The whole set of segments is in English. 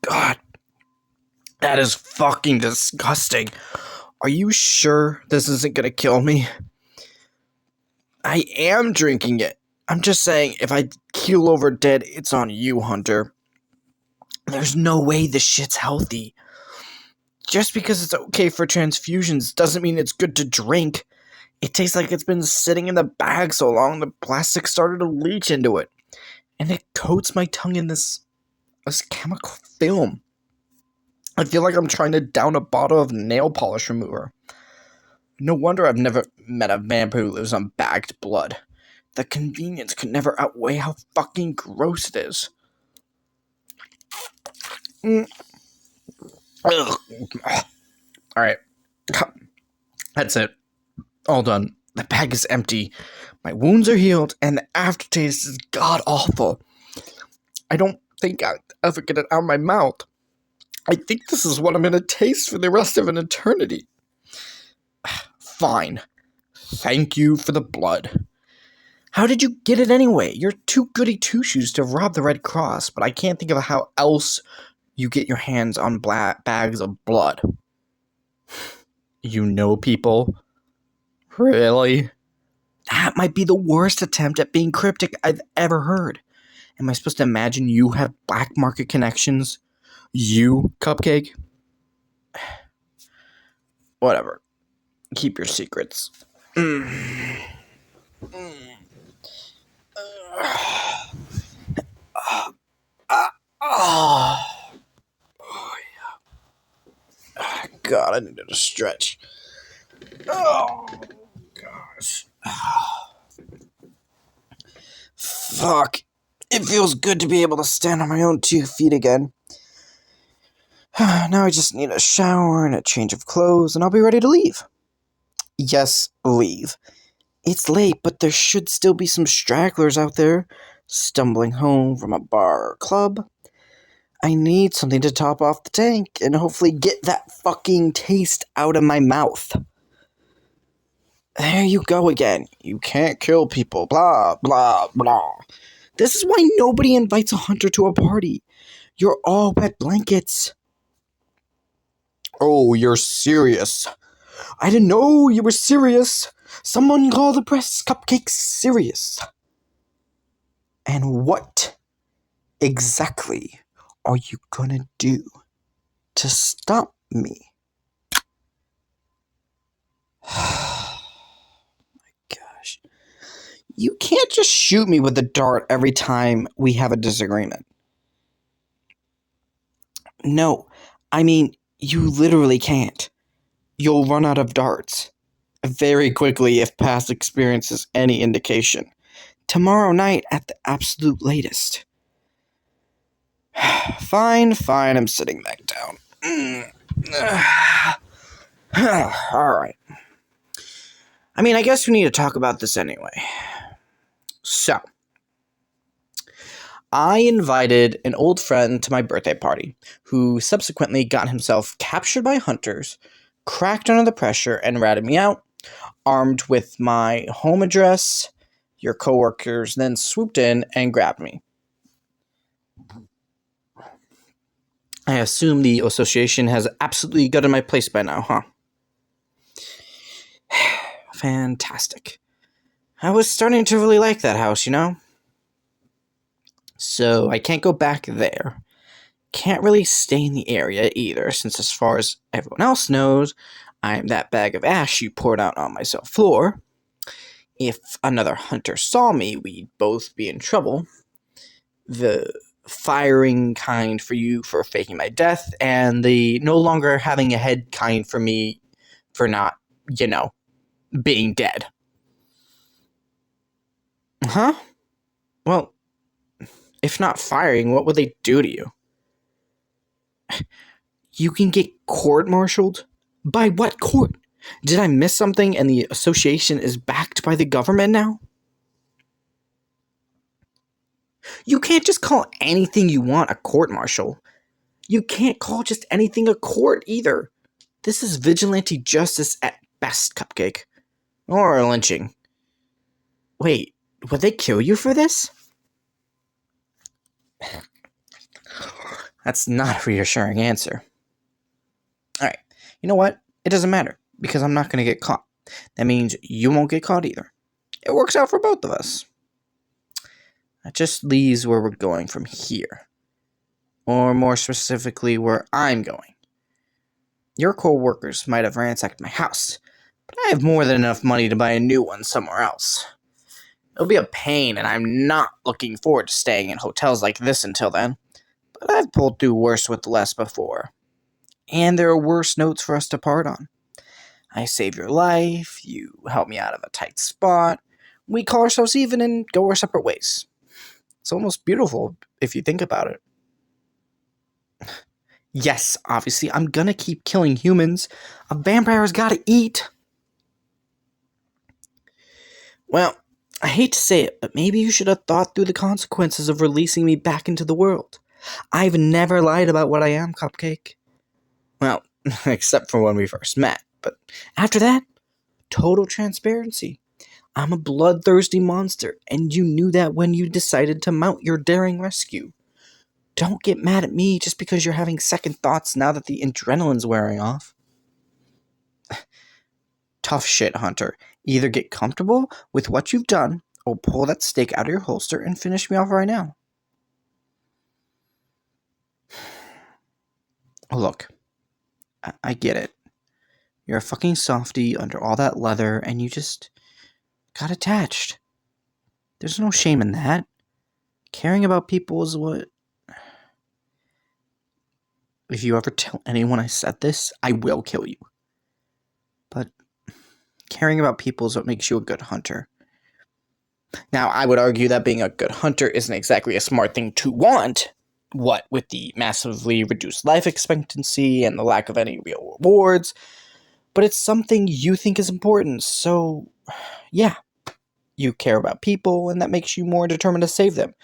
God, that is fucking disgusting. Are you sure this isn't gonna kill me? I am drinking it. I'm just saying, if I keel over dead, it's on you, Hunter. There's no way this shit's healthy. Just because it's okay for transfusions doesn't mean it's good to drink. It tastes like it's been sitting in the bag so long the plastic started to leach into it. And it coats my tongue in this chemical film. I feel like I'm trying to down a bottle of nail polish remover. No wonder I've never met a vampire who lives on bagged blood. The convenience could never outweigh how fucking gross it is. Alright. That's it. All done. The bag is empty. My wounds are healed, and the aftertaste is god-awful. I don't think I'll ever get it out of my mouth. I think this is what I'm going to taste for the rest of an eternity. Fine. Thank you for the blood. How did you get it anyway? You're too goody two-shoes to rob the Red Cross, but I can't think of how else you get your hands on bags of blood. You know people? Really? That might be the worst attempt at being cryptic I've ever heard. Am I supposed to imagine you have black market connections? You, Cupcake? Whatever. Keep your secrets. God, I needed a stretch. Oh, gosh. Fuck. It feels good to be able to stand on my own 2 feet again. Now I just need a shower and a change of clothes, and I'll be ready to leave. Yes, leave. It's late, but there should still be some stragglers out there, stumbling home from a bar or club. I need something to top off the tank, and hopefully get that fucking taste out of my mouth. There you go again. You can't kill people, blah, blah, blah. This is why nobody invites a hunter to a party. You're all wet blankets. Oh, you're serious. I didn't know you were serious. Someone call the press. Cupcake serious. And what exactly are you gonna do to stop me? My gosh. You can't just shoot me with a dart every time we have a disagreement. No, I mean, you literally can't. You'll run out of darts. Very quickly if past experience is any indication. Tomorrow night at the absolute latest. Fine, I'm sitting back down. Alright. I mean, I guess we need to talk about this anyway. So, I invited an old friend to my birthday party, who subsequently got himself captured by hunters, cracked under the pressure, and ratted me out. Armed with my home address, your coworkers then swooped in and grabbed me. I assume the association has absolutely gutted my place by now, huh? Fantastic. I was starting to really like that house, you know? So I can't go back there. Can't really stay in the area either, since as far as everyone else knows, I'm that bag of ash you poured out on my cell floor. If another hunter saw me, we'd both be in trouble. The firing kind for you for faking my death, and the no longer having a head kind for me for not, being dead. Huh? Well, if not firing, what would they do to you? You can get court-martialed? By what court? Did I miss something and the association is backed by the government now? You can't just call anything you want a court-martial. You can't call just anything a court either. This is vigilante justice at best, Cupcake. Or a lynching. Wait, would they kill you for this? That's not a reassuring answer. Alright, you know what? It doesn't matter, because I'm not going to get caught. That means you won't get caught either. It works out for both of us. That just leaves where we're going from here. Or more specifically, where I'm going. Your co-workers might have ransacked my house, but I have more than enough money to buy a new one somewhere else. It'll be a pain, and I'm not looking forward to staying in hotels like this until then. But I've pulled through worse with less before. And there are worse notes for us to part on. I save your life, you help me out of a tight spot, we call ourselves even and go our separate ways. It's almost beautiful if you think about it. Yes, obviously, I'm gonna keep killing humans. A vampire's gotta eat. Well, I hate to say it, but maybe you should have thought through the consequences of releasing me back into the world. I've never lied about what I am, Cupcake. Well, except for when we first met, but after that, total transparency. I'm a bloodthirsty monster, and you knew that when you decided to mount your daring rescue. Don't get mad at me just because you're having second thoughts now that the adrenaline's wearing off. Tough shit, Hunter. Either get comfortable with what you've done, or pull that stake out of your holster and finish me off right now. Look, I get it. You're a fucking softie under all that leather, and you just got attached. There's no shame in that. Caring about people is what... If you ever tell anyone I said this, I will kill you. But caring about people is what makes you a good hunter. Now, I would argue that being a good hunter isn't exactly a smart thing to want. What with the massively reduced life expectancy and the lack of any real rewards. But it's something you think is important, so yeah. You care about people, and that makes you more determined to save them.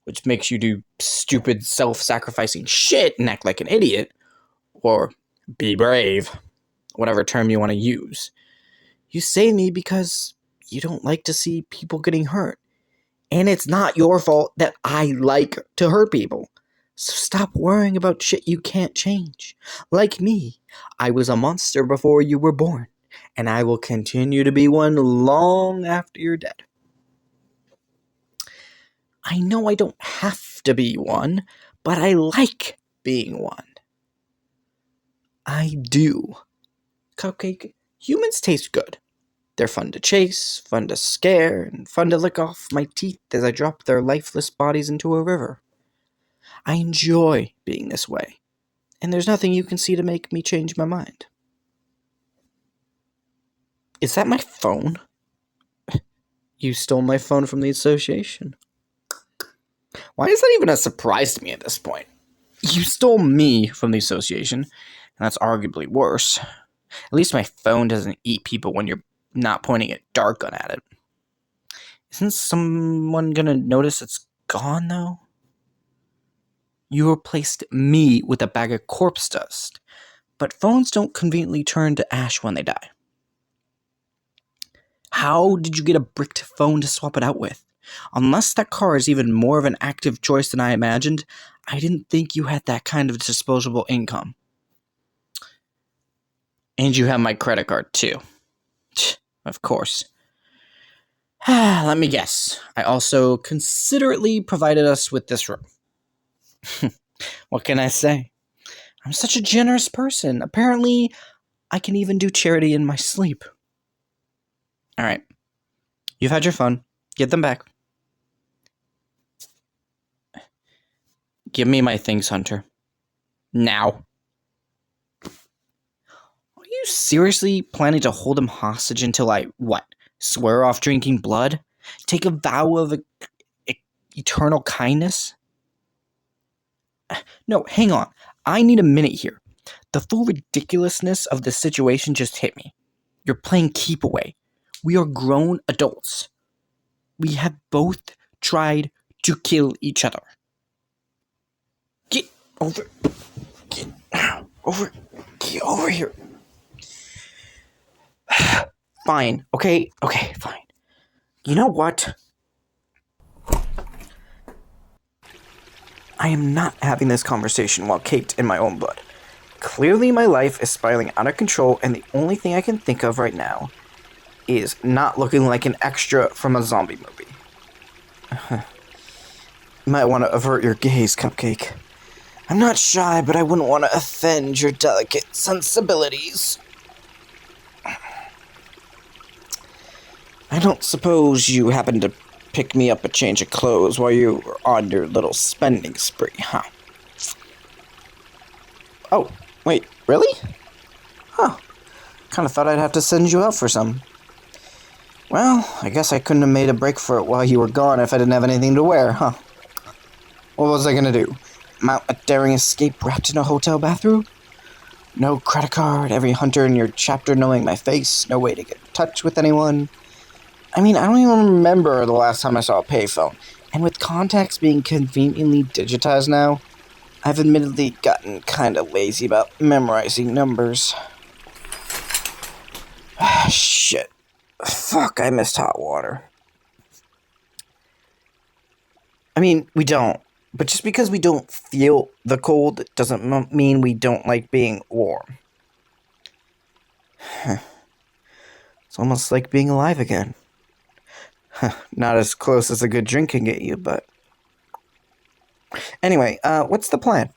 Which makes you do stupid, self-sacrificing shit and act like an idiot. Or be brave. Whatever term you want to use. You save me because you don't like to see people getting hurt. And it's not your fault that I like to hurt people. So stop worrying about shit you can't change. Like me, I was a monster before you were born. And I will continue to be one long after you're dead. I know I don't have to be one, but I like being one. I do. Cupcake, humans taste good. They're fun to chase, fun to scare, and fun to lick off my teeth as I drop their lifeless bodies into a river. I enjoy being this way, and there's nothing you can see to make me change my mind. Is that my phone? You stole my phone from the association. Why is that even a surprise to me at this point? You stole me from the association, and that's arguably worse. At least my phone doesn't eat people when you're not pointing a dart gun at it. Isn't someone gonna notice it's gone, though? You replaced me with a bag of corpse dust, but phones don't conveniently turn to ash when they die. How did you get a bricked phone to swap it out with? Unless that car is even more of an active choice than I imagined, I didn't think you had that kind of disposable income. And you have my credit card, too. Of course. Let me guess. I also considerately provided us with this room. What can I say? I'm such a generous person. Apparently, I can even do charity in my sleep. Alright. You've had your fun. Get them back. Give me my things, Hunter. Now. Are you seriously planning to hold him hostage until I, swear off drinking blood? Take a vow of eternal kindness? No, hang on. I need a minute here. The full ridiculousness of the situation just hit me. You're playing keep away. We are grown adults. We have both tried to kill each other. Get over. Get over. Get over here. Fine. Okay, fine. You know what? I am not having this conversation while caked in my own blood. Clearly my life is spiraling out of control, and the only thing I can think of right now is not looking like an extra from a zombie movie. You might want to avert your gaze, Cupcake. I'm not shy, but I wouldn't want to offend your delicate sensibilities. I don't suppose you happen to pick me up a change of clothes while you were on your little spending spree, huh? Oh, wait, really? Huh. Kinda thought I'd have to send you out for some. Well, I guess I couldn't have made a break for it while you were gone if I didn't have anything to wear, huh? What was I gonna do? Mount a daring escape wrapped in a hotel bathroom? No credit card, every hunter in your chapter knowing my face, no way to get in touch with anyone. I mean, I don't even remember the last time I saw a payphone. And with contacts being conveniently digitized now, I've admittedly gotten kinda lazy about memorizing numbers. Shit. Fuck, I missed hot water. I mean, we don't. But just because we don't feel the cold doesn't mean we don't like being warm. It's almost like being alive again. Not as close as a good drink can get you, but... Anyway, what's the plan?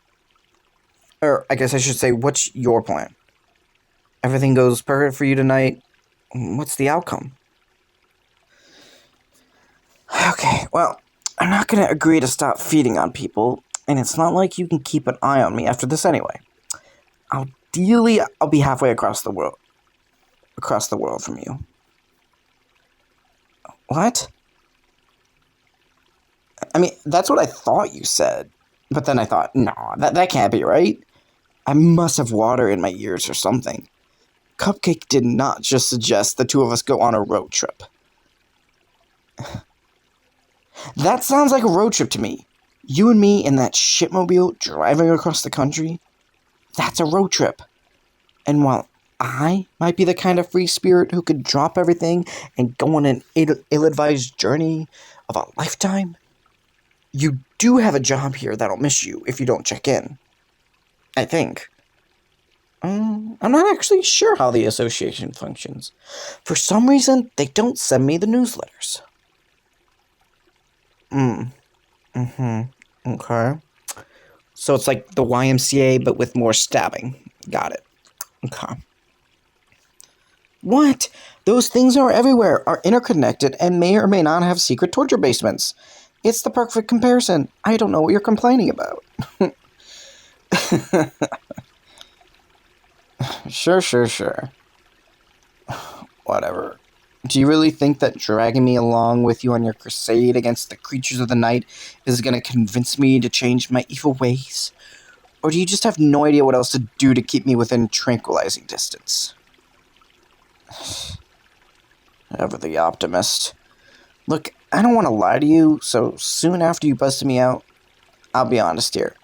Or, I guess I should say, what's your plan? Everything goes perfect for you tonight. What's the outcome? Okay, well, I'm not gonna agree to stop feeding on people, and it's not like you can keep an eye on me after this anyway. Ideally, I'll be halfway across the world from you. What? I mean, that's what I thought you said. But then I thought, no, that can't be right. I must have water in my ears or something. Cupcake did not just suggest the two of us go on a road trip. That sounds like a road trip to me. You and me in that shitmobile driving across the country. That's a road trip. And while I might be the kind of free spirit who could drop everything and go on an ill-advised journey of a lifetime, you do have a job here that'll miss you if you don't check in. I think. I'm not actually sure how the association functions. For some reason, they don't send me the newsletters. Okay. So it's like the YMCA, but with more stabbing. Got it. Okay. What? Those things are everywhere, are interconnected, and may or may not have secret torture basements. It's the perfect comparison. I don't know what you're complaining about. Sure. Whatever. Do you really think that dragging me along with you on your crusade against the creatures of the night is going to convince me to change my evil ways? Or do you just have no idea what else to do to keep me within tranquilizing distance? Ever the optimist. Look, I don't want to lie to you, so soon after you busted me out, I'll be honest here.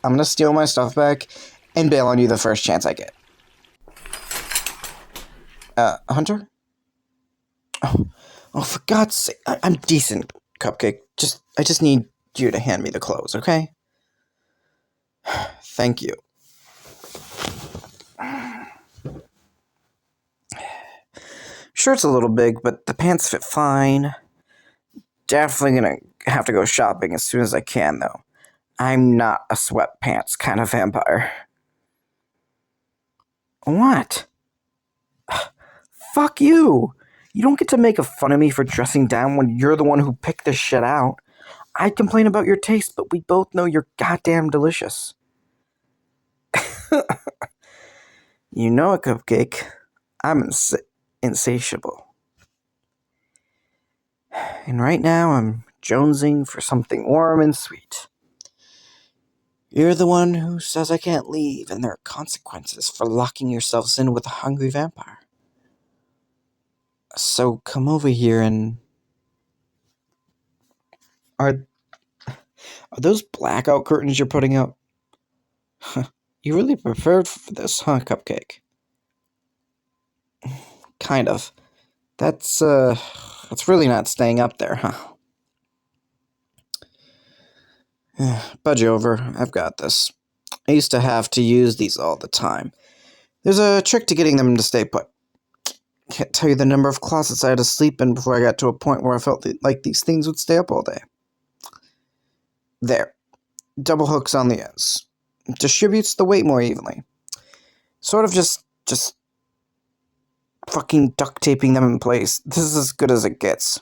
I'm going to steal my stuff back and bail on you the first chance I get. Hunter? Oh, for God's sake, I'm decent, Cupcake. I just need you to hand me the clothes, okay? Thank you. Sure, it's a little big, but the pants fit fine. Definitely gonna have to go shopping as soon as I can, though. I'm not a sweatpants kind of vampire. What? Fuck you! You don't get to make fun of me for dressing down when you're the one who picked this shit out. I'd complain about your taste, but we both know you're goddamn delicious. You know it, Cupcake. I'm insatiable. And right now, I'm jonesing for something warm and sweet. You're the one who says I can't leave, and there are consequences for locking yourselves in with a hungry vampire. So come over here and... Are those blackout curtains you're putting up? You really prepared for this, huh, Cupcake? Kind of. That's really not staying up there, huh? Budge over. I've got this. I used to have to use these all the time. There's a trick to getting them to stay put. Can't tell you the number of closets I had to sleep in before I got to a point where I felt like these things would stay up all day. There. Double hooks on the ends. Distributes the weight more evenly. Sort of just fucking duct taping them in place. This is as good as it gets.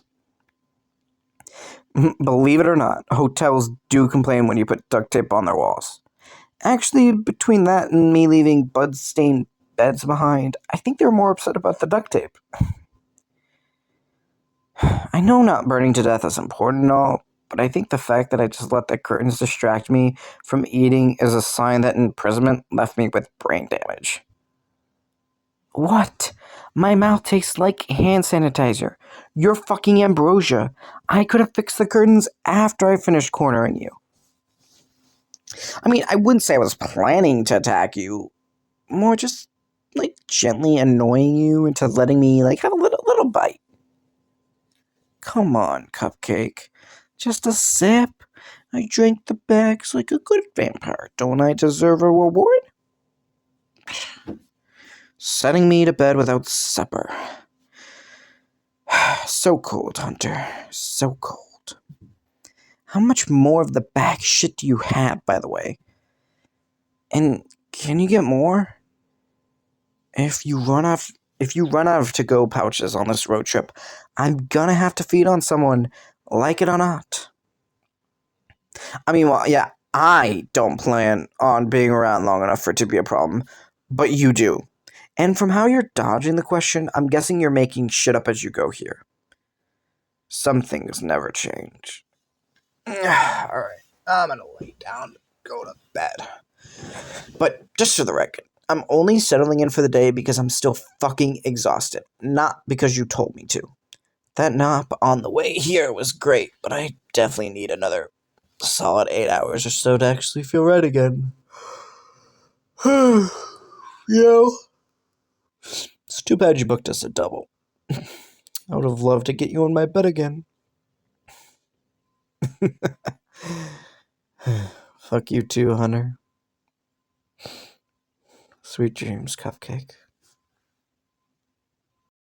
Believe it or not, hotels do complain when you put duct tape on their walls. Actually, between that and me leaving blood-stained beds behind, I think they're more upset about the duct tape. I know not burning to death is important and all, but I think the fact that I just let the curtains distract me from eating is a sign that imprisonment left me with brain damage. What? My mouth tastes like hand sanitizer. You're fucking ambrosia. I could have fixed the curtains after I finished cornering you. I mean, I wouldn't say I was planning to attack you. More just, like, gently annoying you into letting me, like, have a little bite. Come on, Cupcake. Just a sip. I drank the bags like a good vampire. Don't I deserve a reward? Setting me to bed without supper. So cold, Hunter. So cold. How much more of the bag shit do you have, by the way? And can you get more? If you run out of to-go pouches on this road trip, I'm gonna have to feed on someone, like it or not. I mean, well, yeah, I don't plan on being around long enough for it to be a problem, but you do. And from how you're dodging the question, I'm guessing you're making shit up as you go here. Some things never change. Alright, I'm gonna lay down, go to bed. But just for the record, I'm only settling in for the day because I'm still fucking exhausted, not because you told me to. That nap on the way here was great, but I definitely need another solid 8 hours or so to actually feel right again. Yo. It's too bad you booked us a double. I would have loved to get you in my bed again. Fuck you too, Hunter. Sweet dreams, Cupcake.